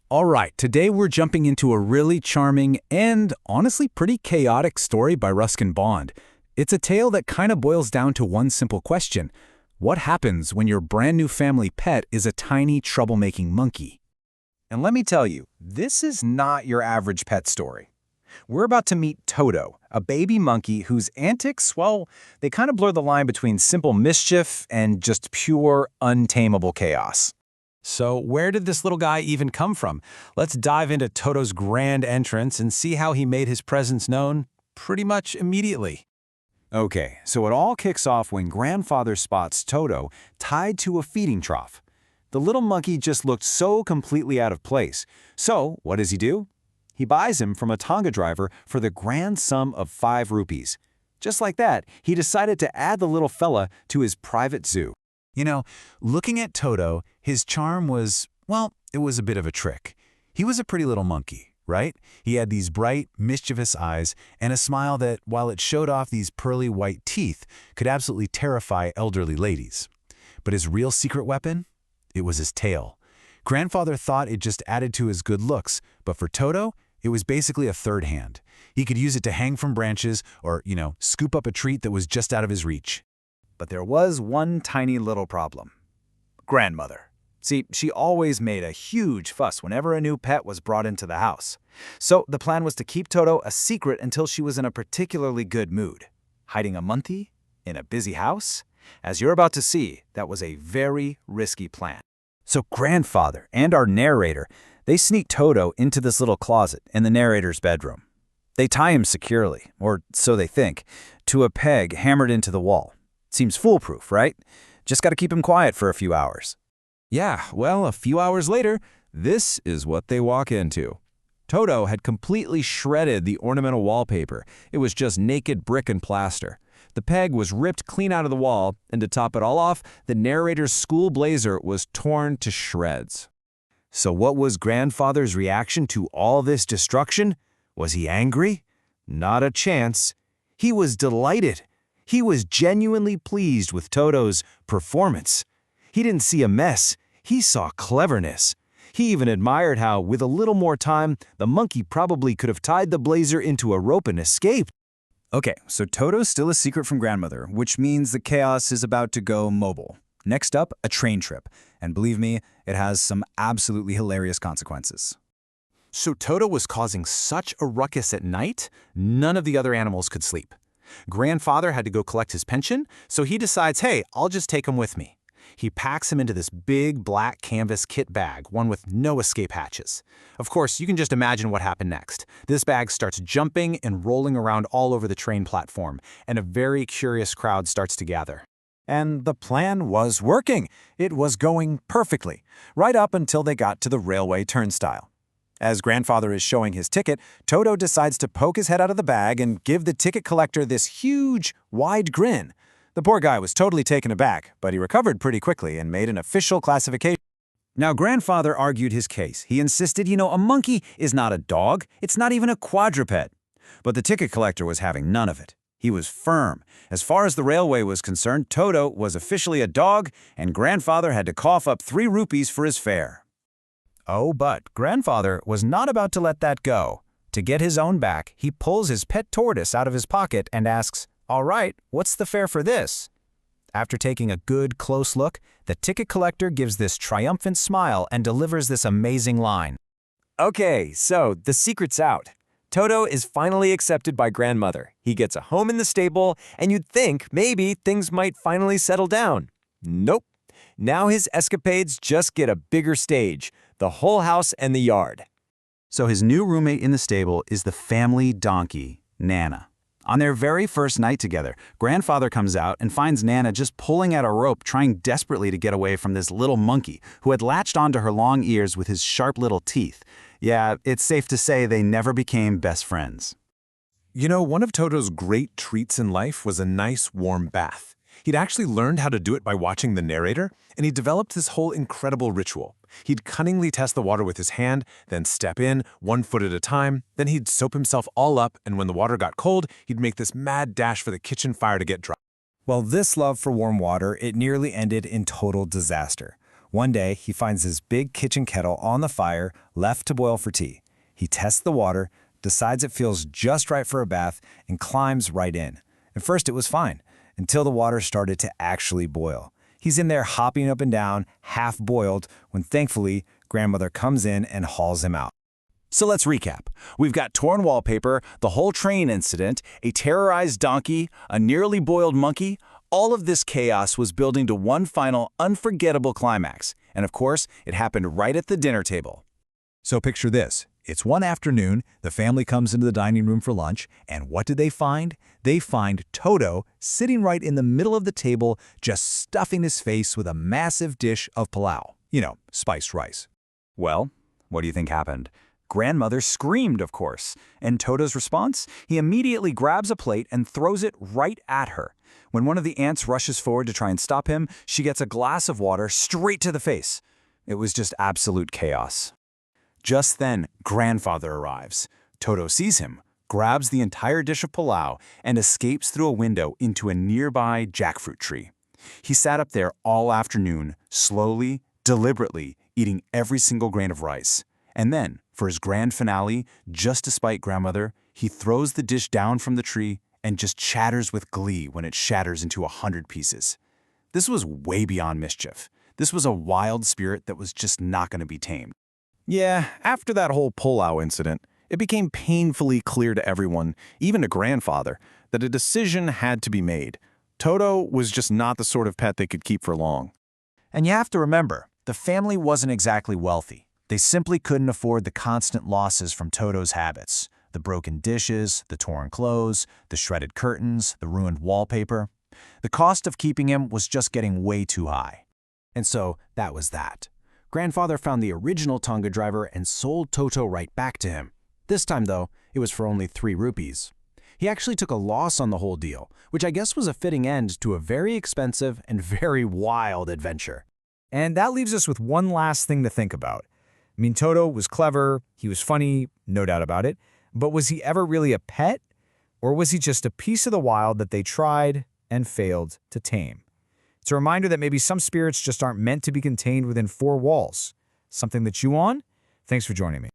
All right, today we're jumping into a really charming and honestly pretty chaotic story by Ruskin Bond. It's a tale that kind of boils down to one simple question. What happens when your brand new family pet is a tiny troublemaking monkey? And let me tell you, this is not your average pet story. We're about to meet Toto, a baby monkey whose antics, well, they kind of blur the line between simple mischief and just pure, untamable chaos. So where did this little guy even come from? Let's dive into Toto's grand entrance and see how he made his presence known pretty much immediately. Okay, so it all kicks off when grandfather spots Toto tied to a feeding trough. The little monkey just looked so completely out of place. So what does he do? He buys him from a Tonga driver for the grand sum of 5 rupees. Just like that, he decided to add the little fella to his private zoo. You know, looking at Toto, his charm was, well, it was a bit of a trick. He was a pretty little monkey, right? He had these bright, mischievous eyes and a smile that, while it showed off these pearly white teeth, could absolutely terrify elderly ladies. But his real secret weapon? It was his tail. Grandfather thought it just added to his good looks, but for Toto, it was basically a third hand. He could use it to hang from branches or, scoop up a treat that was just out of his reach. But there was one tiny little problem. Grandmother. See, she always made a huge fuss whenever a new pet was brought into the house. So the plan was to keep Toto a secret until she was in a particularly good mood. Hiding a monkey in a busy house? As you're about to see, that was a very risky plan. So grandfather and our narrator, they sneak Toto into this little closet in the narrator's bedroom. They tie him securely, or so they think, to a peg hammered into the wall. Seems foolproof, right? Just got to keep him quiet for a few hours. Yeah, well, a few hours later, this is what they walk into. Toto had completely shredded the ornamental wallpaper. It was just naked brick and plaster. The peg was ripped clean out of the wall, and to top it all off, the narrator's school blazer was torn to shreds. So what was grandfather's reaction to all this destruction? Was he angry? Not a chance. He was delighted. He was genuinely pleased with Toto's performance. He didn't see a mess. He saw cleverness. He even admired how, with a little more time, the monkey probably could have tied the blazer into a rope and escaped. Okay, so Toto's still a secret from grandmother, which means the chaos is about to go mobile. Next up, a train trip. And believe me, it has some absolutely hilarious consequences. So Toto was causing such a ruckus at night, none of the other animals could sleep. Grandfather had to go collect his pension, so he decides, hey, I'll just take him with me. He packs him into this big black canvas kit bag, one with no escape hatches. Of course, you can just imagine what happened next. This bag starts jumping and rolling around all over the train platform, and a very curious crowd starts to gather. And the plan was working. It was going perfectly, right up until they got to the railway turnstile. As grandfather is showing his ticket, Toto decides to poke his head out of the bag and give the ticket collector this huge, wide grin. The poor guy was totally taken aback, but he recovered pretty quickly and made an official classification. Now, grandfather argued his case. He insisted, a monkey is not a dog. It's not even a quadruped. But the ticket collector was having none of it. He was firm. As far as the railway was concerned, Toto was officially a dog, and grandfather had to cough up 3 rupees for his fare. Oh, but grandfather was not about to let that go. To get his own back, he pulls his pet tortoise out of his pocket and asks, "All right, what's the fare for this?" After taking a good, close look, the ticket collector gives this triumphant smile and delivers this amazing line. Okay, so the secret's out. Toto is finally accepted by grandmother. He gets a home in the stable, and you'd think maybe things might finally settle down. Nope. Now his escapades just get a bigger stage, the whole house and the yard. So his new roommate in the stable is the family donkey, Nana. On their very first night together, grandfather comes out and finds Nana just pulling at a rope, trying desperately to get away from this little monkey who had latched onto her long ears with his sharp little teeth. Yeah, it's safe to say they never became best friends. One of Toto's great treats in life was a nice warm bath. He'd actually learned how to do it by watching the narrator, and he developed this whole incredible ritual. He'd cunningly test the water with his hand, then step in, 1 foot at a time, then he'd soap himself all up, and when the water got cold, he'd make this mad dash for the kitchen fire to get dry. Well, this love for warm water, it nearly ended in total disaster. One day, he finds his big kitchen kettle on the fire, left to boil for tea. He tests the water, decides it feels just right for a bath, and climbs right in. At first, it was fine, until the water started to actually boil. He's in there hopping up and down, half-boiled, when thankfully, Grandmother comes in and hauls him out. So let's recap. We've got torn wallpaper, the whole train incident, a terrorized donkey, a nearly boiled monkey. All of this chaos was building to one final, unforgettable climax. And of course, it happened right at the dinner table. So picture this. It's one afternoon, the family comes into the dining room for lunch, and what do they find? They find Toto sitting right in the middle of the table, just stuffing his face with a massive dish of palau. You know, spiced rice. Well, what do you think happened? Grandmother screamed, of course. And Toto's response? He immediately grabs a plate and throws it right at her. When one of the aunts rushes forward to try and stop him, she gets a glass of water straight to the face. It was just absolute chaos. Just then, Grandfather arrives. Toto sees him, grabs the entire dish of palau, and escapes through a window into a nearby jackfruit tree. He sat up there all afternoon, slowly, deliberately, eating every single grain of rice. And then, for his grand finale, just to spite Grandmother, he throws the dish down from the tree and just chatters with glee when it shatters into 100 pieces. This was way beyond mischief. This was a wild spirit that was just not going to be tamed. Yeah, after that whole pullout incident, it became painfully clear to everyone, even to Grandfather, that a decision had to be made. Toto was just not the sort of pet they could keep for long. And you have to remember, the family wasn't exactly wealthy. They simply couldn't afford the constant losses from Toto's habits. The broken dishes, the torn clothes, the shredded curtains, the ruined wallpaper. The cost of keeping him was just getting way too high. And so that was that. Grandfather found the original Tonga driver and sold Toto right back to him. This time, though, it was for only 3 rupees. He actually took a loss on the whole deal, which I guess was a fitting end to a very expensive and very wild adventure. And that leaves us with one last thing to think about. I mean, Toto was clever, he was funny, no doubt about it, but was he ever really a pet? Or was he just a piece of the wild that they tried and failed to tame? It's a reminder that maybe some spirits just aren't meant to be contained within 4 walls. Something to chew on? Thanks for joining me.